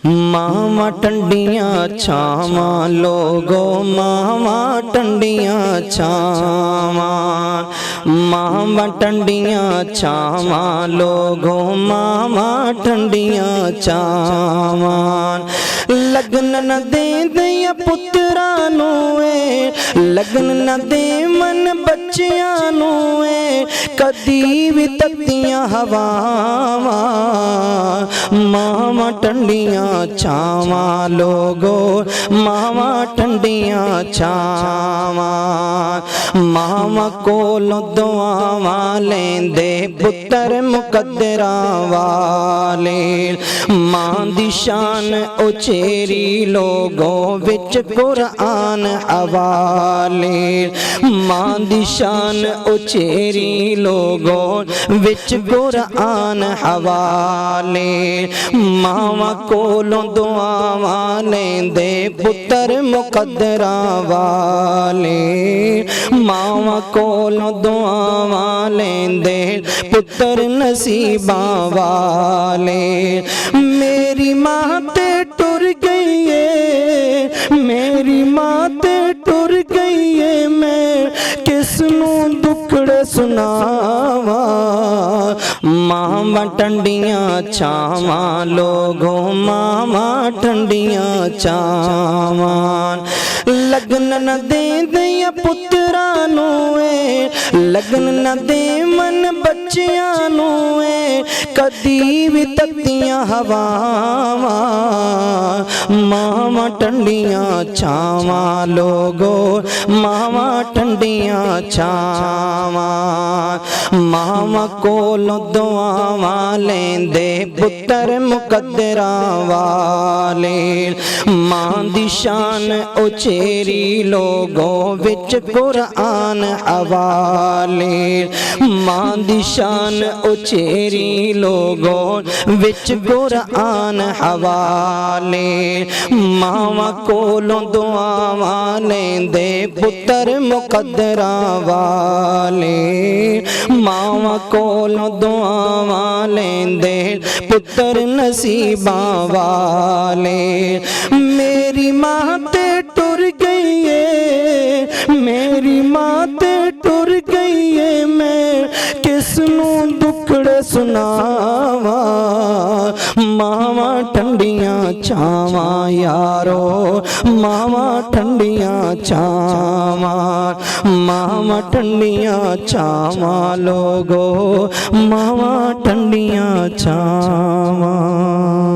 मामा ठंडियां छावां लोगो मामा ठंडियां छावां मामा ठंडियां छावां लोगो मामा ठंडियां छावां लगन न दे दिया पुत्रा नू लगन न दे मन बच्चियां नू कदी भी तत्तियां हवावां मामा ठंडियां छावां लोगो मामा ठंडियां छावां मामा कोलों दुआवां लेंदे पुत्तर मुकद्दरा वाले मां दी शान उचेरी लोगों विच कुरान हवाले मां दी शान उचेरी लोगों विच कुरान हवाले मावा कोलों दुआवां लेंदे पुत्तर मुकद्दरा वाले मावा कोलों दुआवां लेंदे पुत्तर नसीबां वाले मेरी मां ते टुर गई है मेरी मां ते टुर गई है मैं किसनू दुखड़े सुनावा मामा ठंडियां छावां लोगो मामा ठंडियां छावां लगन न दे दिया पुत्रा नू लगन न दे मन बच्चियां नू कदी भी तत्तियां हवावां मामा ठंडियां छावां लोगो मामा ठंडियां छावां मामा कोलों दुआवां लेंदे पुत्तर मुकद्दरा वाले मां दी शान उचेरी लोगों विच कुरान हवाले मां दी शान उचेरी लोगों विच कुरान हवाले मावा कोलों दुआवां लेंदे पुत्तर मुकद्दरा वाले मावा कोलों दुआवां लेंदे पुत्तर नसीबां वाले मेरी मां ते टुर गई है मेरी मां ते टुर गई है मैं किसनू दुखड़े सुनावा मावा ठंडियां छावां यारो मावा ठंडियां छावां मावा ठंडियां छावां लोगो मावा ठंडियां छावां।